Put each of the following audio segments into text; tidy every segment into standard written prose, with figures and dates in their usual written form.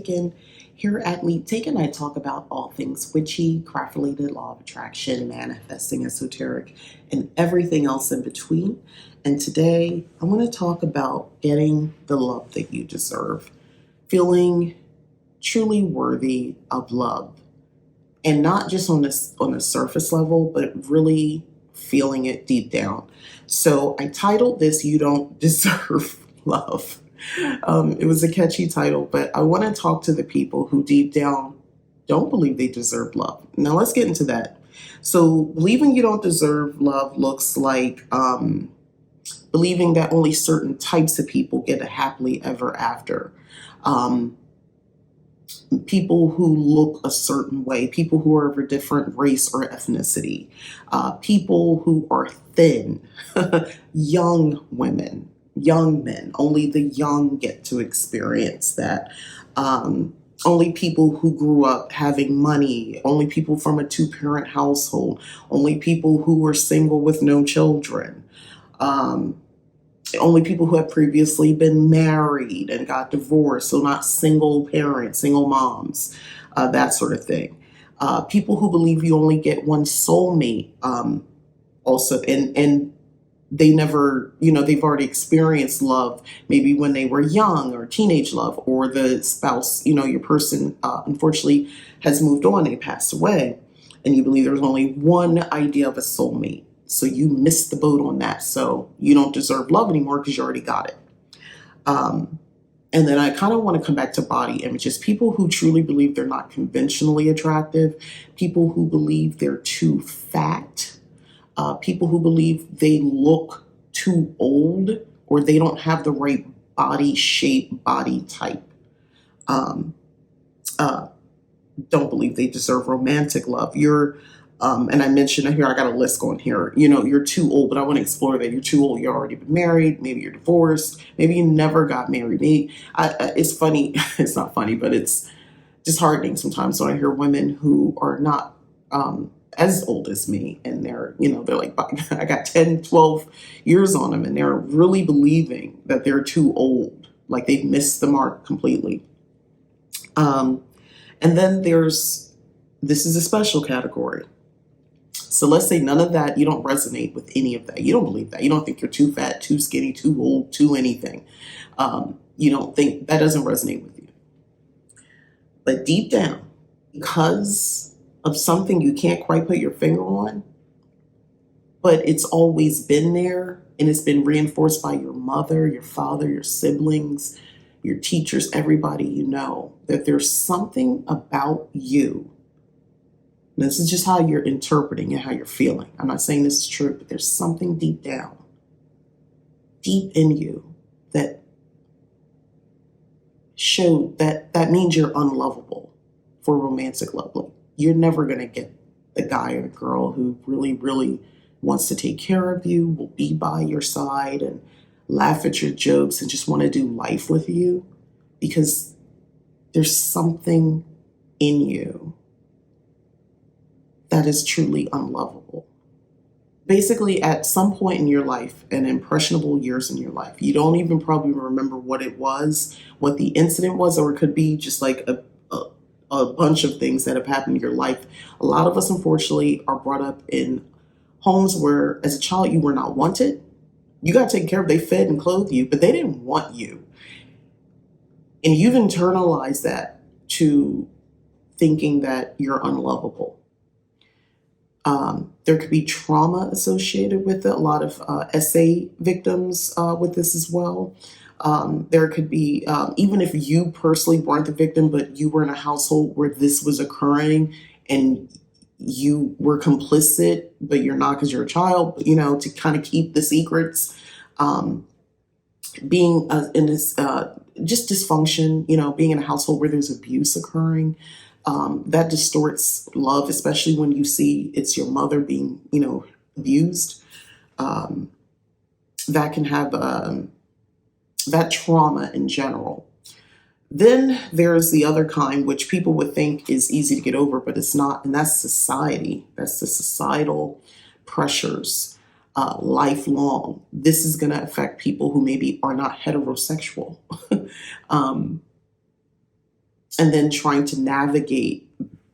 Taken. Here at Leap Taken, I talk about all things witchy, craft related, law of attraction, manifesting, esoteric, and everything else in between. And today, I want to talk about getting the love that you deserve, feeling truly worthy of love, and not just on a surface level, but really feeling it deep down. So I titled this "You Don't Deserve Love." It was a catchy title, but I want to talk to the people who deep down don't believe they deserve love. Now let's get into that. So believing you don't deserve love looks like believing that only certain types of people get a happily ever after. Um, People who look a certain way, people who are of a different race or ethnicity, people who are thin, young women, young men. Only the young get to experience that. Only people who grew up having money, only people from a two-parent household, only people who were single with no children. Um, Only people who have previously been married and got divorced, so not single parents, single moms, that sort of thing. People who believe you only get one soulmate, also, and they never, they've already experienced love, maybe when they were young or teenage love, or the spouse, your person, unfortunately has moved on, they passed away, and you believe there's only one idea of a soulmate. So you missed the boat on that. So you don't deserve love anymore because you already got it. Um, and then I kind of want to come back to body images. People who truly believe they're not conventionally attractive, people who believe they're too fat, people who believe they look too old or they don't have the right body shape, body type. Um, uh, don't believe they deserve romantic love. And I mentioned here, I got a list going here. You're too old, but I want to explore that. You're too old. You're already been married. Maybe you're divorced. Maybe you never got married. It's funny. It's not funny, but it's disheartening sometimes when I hear women who are not as old as me, and they're like, I got 10, 12 years on them, and they're really believing that they're too old, like they've missed the mark completely. And then this is a special category. So let's say none of that, you don't resonate with any of that. You don't believe that. You don't think you're too fat, too skinny, too old, too anything. You don't think that doesn't resonate with you. But deep down, because of something you can't quite put your finger on, but it's always been there and it's been reinforced by your mother, your father, your siblings, your teachers, everybody that there's something about you. And this is just how you're interpreting and how you're feeling. I'm not saying this is true, but there's something deep down, deep in you that that means you're unlovable for romantic love. Like, you're never going to get the guy or girl who really, really wants to take care of you, will be by your side and laugh at your jokes and just want to do life with you, because there's something in you that is truly unlovable. Basically, at some point in your life, and impressionable years in your life, you don't even probably remember what it was, what the incident was, or it could be just like a bunch of things that have happened in your life. A lot of us, unfortunately, are brought up in homes where, as a child, you were not wanted. You got taken care of. They fed and clothed you, but they didn't want you. And you've internalized that to thinking that you're unlovable. There could be trauma associated with it. A lot of SA victims with this as well. There could be, even if you personally weren't the victim, but you were in a household where this was occurring and you were complicit, but you're not because you're a child, to kind of keep the secrets. Being in this just dysfunction, being in a household where there's abuse occurring. That distorts love, especially when you see it's your mother being, abused. That can have that trauma in general. Then there's the other kind, which people would think is easy to get over, but it's not, and that's society. That's the societal pressures, lifelong. This is going to affect people who maybe are not heterosexual. and then trying to navigate,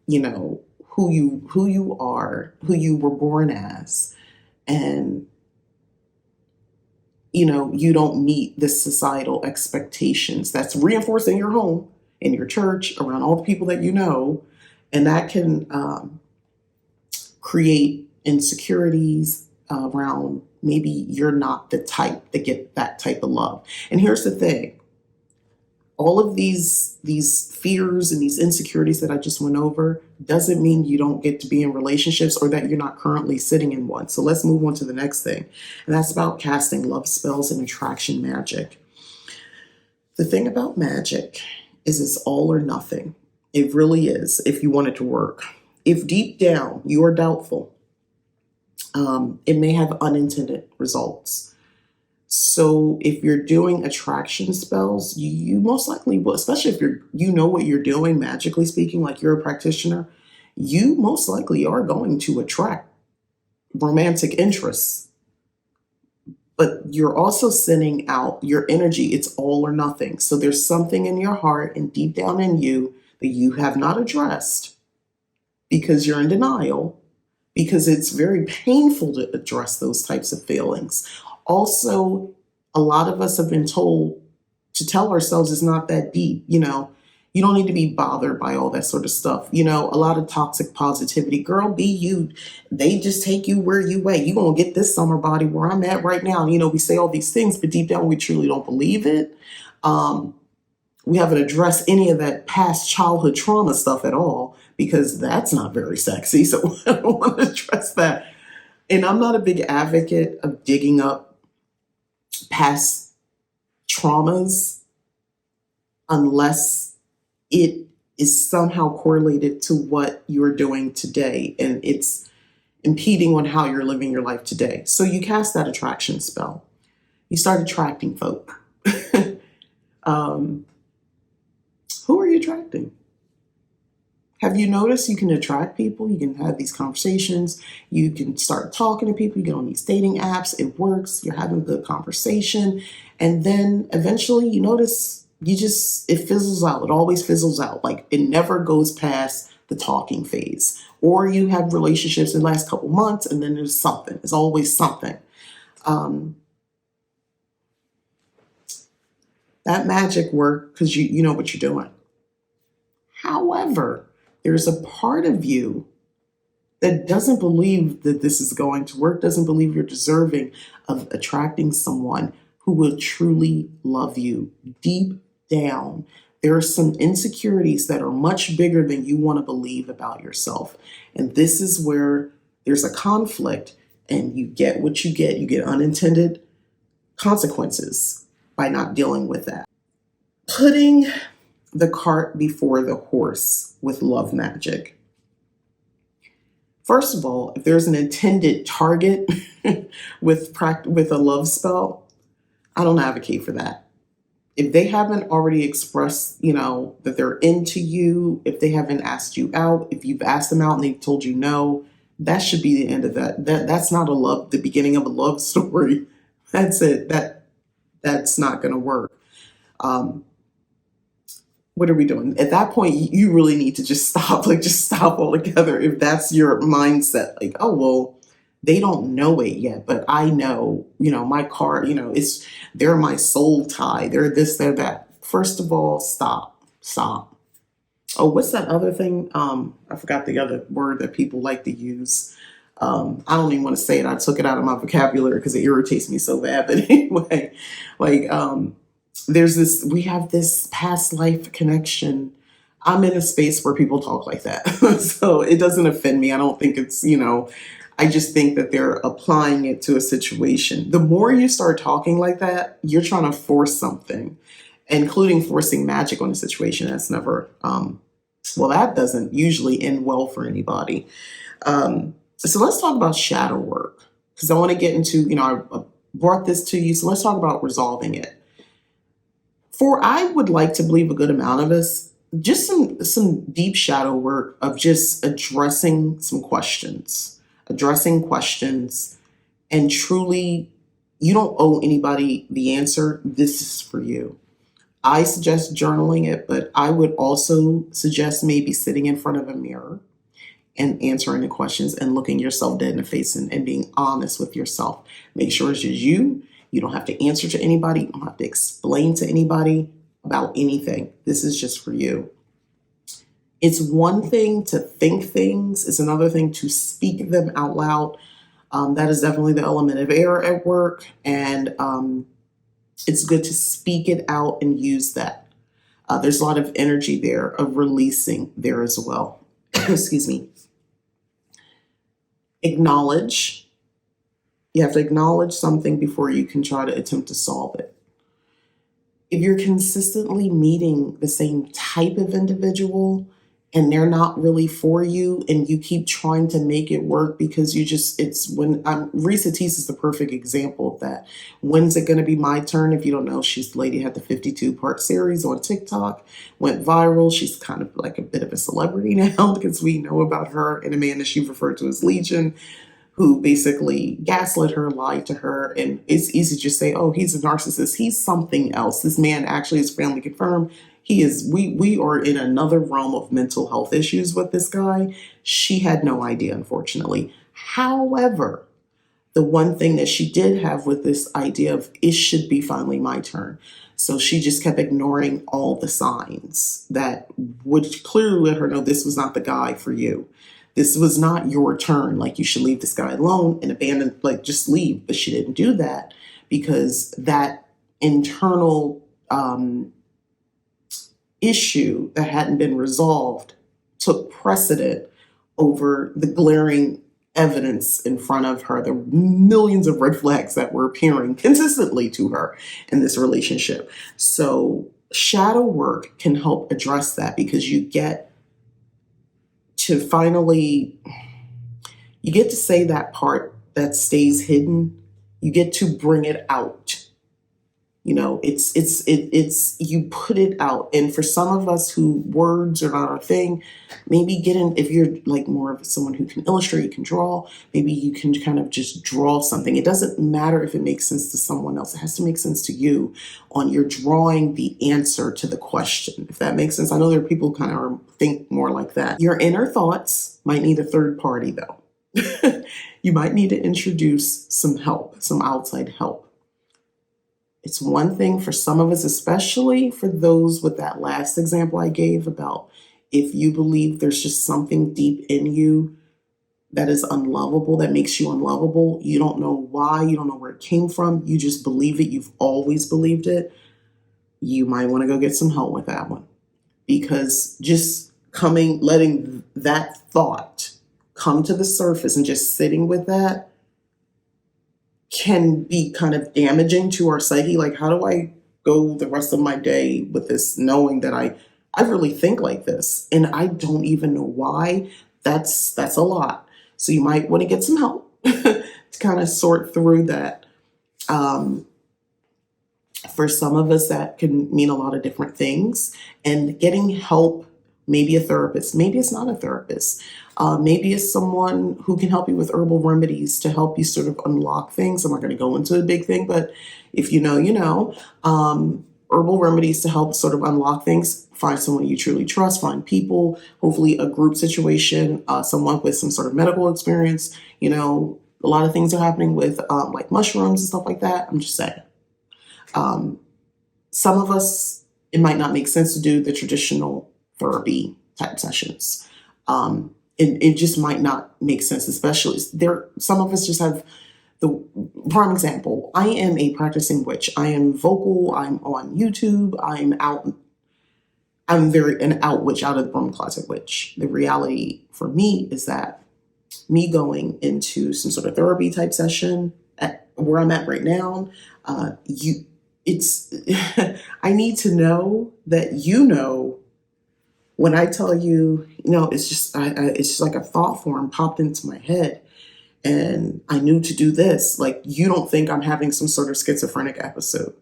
you know, who you are, who you were born as, and you don't meet the societal expectations that's reinforced in your home, in your church, around all the people that you know, and that can create insecurities around maybe you're not the type that get that type of love. And here's the thing: all of these fears and these insecurities that I just went over doesn't mean you don't get to be in relationships or that you're not currently sitting in one. So let's move on to the next thing, and that's about casting love spells and attraction magic. The thing about magic is it's all or nothing. It really is, if you want it to work. If deep down you are doubtful, it may have unintended results. So if you're doing attraction spells, you most likely will, especially if you know what you're doing, magically speaking, like you're a practitioner, you most likely are going to attract romantic interests. But you're also sending out your energy. It's all or nothing. So there's something in your heart and deep down in you that you have not addressed because you're in denial, because it's very painful to address those types of feelings. Also, a lot of us have been told to tell ourselves it's not that deep. You don't need to be bothered by all that sort of stuff. A lot of toxic positivity. Girl, be you. They just take you where you at. You gonna get this summer body where I'm at right now. We say all these things, but deep down we truly don't believe it. We haven't addressed any of that past childhood trauma stuff at all because that's not very sexy. So I don't want to address that. And I'm not a big advocate of digging up past traumas unless it is somehow correlated to what you're doing today and it's impeding on how you're living your life today. So you cast that attraction spell. You start attracting folk. Who are you attracting? Have you noticed you can attract people? You can have these conversations. You can start talking to people. You get on these dating apps. It works. You're having a good conversation. And then eventually you notice it fizzles out. It always fizzles out. Like it never goes past the talking phase. Or you have relationships in the last couple months and then there's something. There's always something. That magic work because you know what you're doing. However, there's a part of you that doesn't believe that this is going to work, doesn't believe you're deserving of attracting someone who will truly love you. Deep down, there are some insecurities that are much bigger than you want to believe about yourself. And this is where there's a conflict and you get what you get. You get unintended consequences by not dealing with that. Putting the cart before the horse with love magic. First of all, if there's an intended target with a love spell, I don't advocate for that. If they haven't already expressed, that they're into you, if they haven't asked you out, if you've asked them out and they've told you no, that should be the end of that. That's not the beginning of a love story. That's it. That's not going to work. What are we doing? At that point, you really need to just stop, just stop altogether. If that's your mindset, oh, well, they don't know it yet, but I know, my car, they're my soul tie. They're this, they're that. First of all, stop. Oh, what's that other thing? I forgot the other word that people like to use. I don't even want to say it. I took it out of my vocabulary because it irritates me so bad. But anyway, we have this past life connection. I'm in a space where people talk like that. So it doesn't offend me. I don't think it's, I just think that they're applying it to a situation. The more you start talking like that, you're trying to force something, including forcing magic on a situation. That's never, that doesn't usually end well for anybody. So let's talk about shadow work because I want to get into, I brought this to you. So let's talk about resolving it. For I would like to believe a good amount of us, just some deep shadow work of just addressing questions, and truly, you don't owe anybody the answer. This is for you. I suggest journaling it, but I would also suggest maybe sitting in front of a mirror and answering the questions and looking yourself dead in the face and being honest with yourself. Make sure it's just you. You don't have to answer to anybody. You don't have to explain to anybody about anything. This is just for you. It's one thing to think things, it's another thing to speak them out loud. That is definitely the element of error at work, and it's good to speak it out and use that. There's a lot of energy there of releasing there as well. Excuse me. Acknowledge. You have to acknowledge something before you can try to attempt to solve it. If you're consistently meeting the same type of individual and they're not really for you and you keep trying to make it work because it's when Risa Teese is the perfect example of that. When's it going to be my turn? If you don't know, she's the lady who had the 52-part series on TikTok, went viral. She's kind of like a bit of a celebrity now because we know about her and a man that she referred to as Legion, who basically gaslit her, lied to her, and it's easy to just say, oh, he's a narcissist. He's something else. This man actually is family confirmed. He is, we are in another realm of mental health issues with this guy. She had no idea, unfortunately. However, the one thing that she did have with this idea of it should be finally my turn. So she just kept ignoring all the signs that would clearly let her know this was not the guy for you. This was not your turn. Like, you should leave this guy alone and abandon, like, just leave. But she didn't do that because that internal issue that hadn't been resolved took precedent over the glaring evidence in front of her, the millions of red flags that were appearing consistently to her in this relationship. So shadow work can help address that because you get to say that part that stays hidden. You get to bring it out. You know, it's you put it out. And for some of us who words are not our thing, maybe if you're like more of someone who can illustrate, you can draw, maybe you can kind of just draw something. It doesn't matter if it makes sense to someone else. It has to make sense to you on your drawing the answer to the question, if that makes sense. I know there are people who kind of think more like that. Your inner thoughts might need a third party though. You might need to introduce some help, some outside help. It's one thing for some of us, especially for those with that last example I gave about if you believe there's just something deep in you that is unlovable, that makes you unlovable. You don't know why, you don't know where it came from. You just believe it. You've always believed it. You might want to go get some help with that one, because just letting that thought come to the surface and just sitting with that can be kind of damaging to our psyche. Like, how do I go the rest of my day with this, knowing that I really think like this and I don't even know why? That's a lot. So you might want to get some help to kind of sort through that. For some of us, that can mean a lot of different things. And getting help, maybe a therapist, maybe it's not a therapist. Maybe it's someone who can help you with herbal remedies to help you sort of unlock things. I'm not going to go into a big thing, but if you know, you know. Herbal remedies to help sort of unlock things. Find someone you truly trust, find people, hopefully a group situation, someone with some sort of medical experience. You know, a lot of things are happening with like mushrooms and stuff like that. I'm just saying. Some of us, it might not make sense to do the traditional therapy type sessions. It just might not make sense, especially some of us just have the prime example. I am a practicing witch. I am vocal. I'm on YouTube. I'm an out witch, out of the broom closet witch. The reality for me is that me going into some sort of therapy type session at where I'm at right now, I need to know that when I tell you, it's just like a thought form popped into my head, and I knew to do this. Like, you don't think I'm having some sort of schizophrenic episode.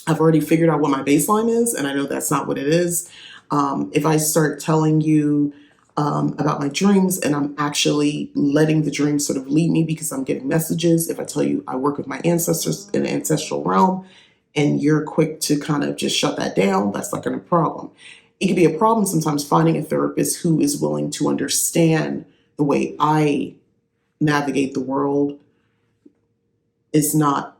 I've already figured out what my baseline is, and I know that's not what it is. If I start telling you about my dreams, and I'm actually letting the dreams sort of lead me because I'm getting messages. If I tell you I work with my ancestors in the ancestral realm, and you're quick to kind of just shut that down, that's not going to be a problem. It can be a problem sometimes finding a therapist who is willing to understand the way I navigate the world is not,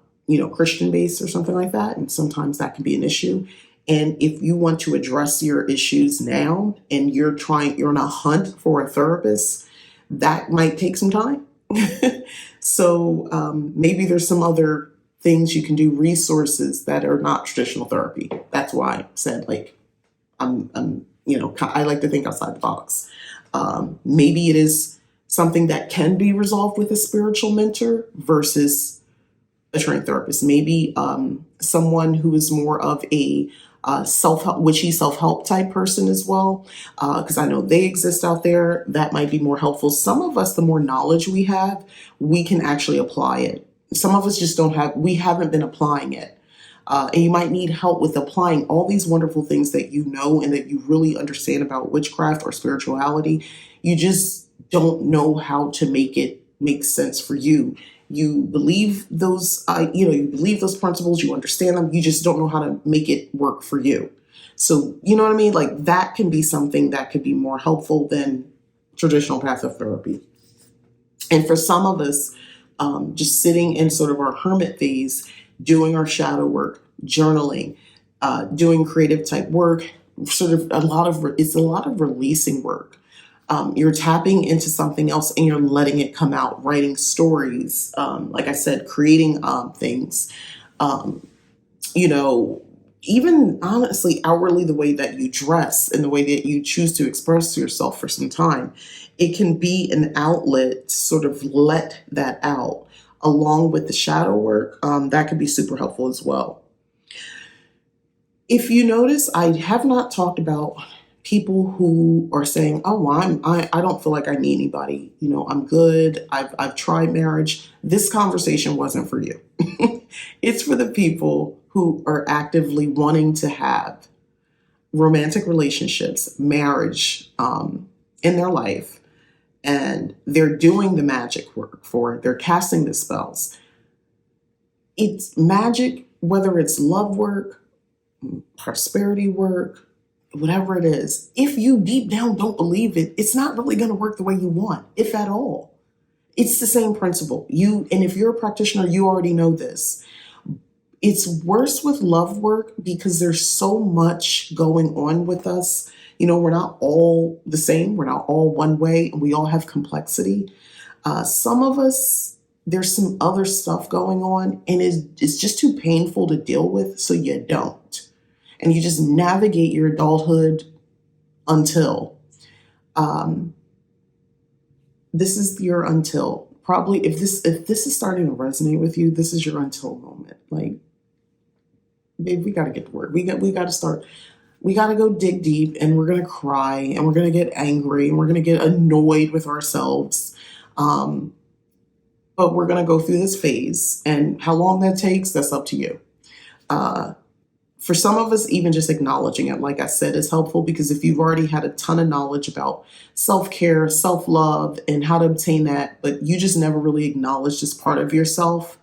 Christian based or something like that. And sometimes that can be an issue. And if you want to address your issues now and you're on a hunt for a therapist, that might take some time. So maybe there's some other things you can do, resources that are not traditional therapy. That's why I said, like, I like to think outside the box. Maybe it is something that can be resolved with a spiritual mentor versus a trained therapist. Maybe someone who is more of a self-help, witchy self-help type person as well, because I know they exist out there. That might be more helpful. Some of us, the more knowledge we have, we can actually apply it. Some of us just we haven't been applying it. And you might need help with applying all these wonderful things that you know and that you really understand about witchcraft or spirituality. You just don't know how to make it make sense for you. You believe those, you believe those principles, you understand them, you just don't know how to make it work for you. So, you know what I mean? Like, that can be something that could be more helpful than traditional passive therapy. And for some of us, just sitting in sort of our hermit phase, doing our shadow work, journaling, doing creative type work, it's a lot of releasing work. You're tapping into something else and you're letting it come out, writing stories, like I said, creating things, even honestly, outwardly, the way that you dress and the way that you choose to express yourself for some time, it can be an outlet to sort of let that out along with the shadow work. That could be super helpful as well. If you notice, I have not talked about people who are saying, "Oh, well, I don't feel like I need anybody. I'm good. I've tried marriage." This conversation wasn't for you. It's for the people who are actively wanting to have romantic relationships, marriage, in their life, and they're doing the magic work for it. They're casting the spells. It's magic, whether it's love work, prosperity work, whatever it is. If you deep down don't believe it, it's not really going to work the way you want, if at all. It's the same principle. And if you're a practitioner, you already know this. It's worse with love work because there's so much going on with us. We're not all the same. We're not all one way, and we all have complexity. Some of us, there's some other stuff going on, and it's just too painful to deal with, so you don't. And you just navigate your adulthood until. This is your until. Probably if this is starting to resonate with you, this is your until moment. Like, babe, we got to get to work. We got to start. We got to go dig deep, and we're going to cry, and we're going to get angry, and we're going to get annoyed with ourselves. But we're going to go through this phase, and how long that takes, that's up to you. For some of us, even just acknowledging it, like I said, is helpful, because if you've already had a ton of knowledge about self-care, self-love, and how to obtain that, but you just never really acknowledged this part of yourself,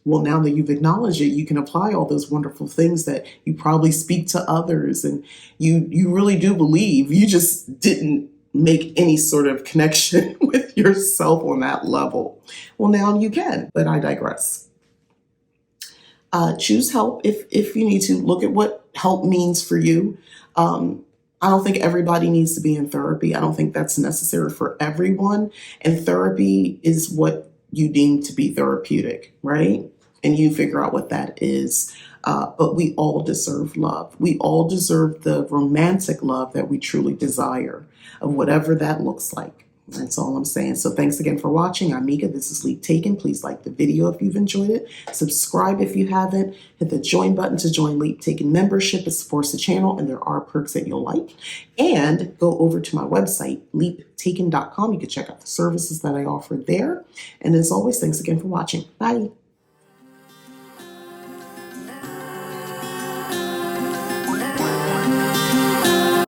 well, now that you've acknowledged it, you can apply all those wonderful things that you probably speak to others, and you really do believe. You just didn't make any sort of connection with yourself on that level. Well, now you can, but I digress. Choose help if you need to. Look at what help means for you. I don't think everybody needs to be in therapy. I don't think that's necessary for everyone. And therapy is what you deem to be therapeutic, right? And you figure out what that is. But we all deserve love. We all deserve the romantic love that we truly desire, of whatever that looks like. That's all I'm saying. So thanks again for watching. I'm Mika. This is Leap Taken. Please like the video if you've enjoyed it. Subscribe if you haven't. Hit the join button to join Leap Taken membership. It supports the channel, and there are perks that you'll like. And go over to my website, leaptaken.com. You can check out the services that I offer there. And as always, thanks again for watching. Bye.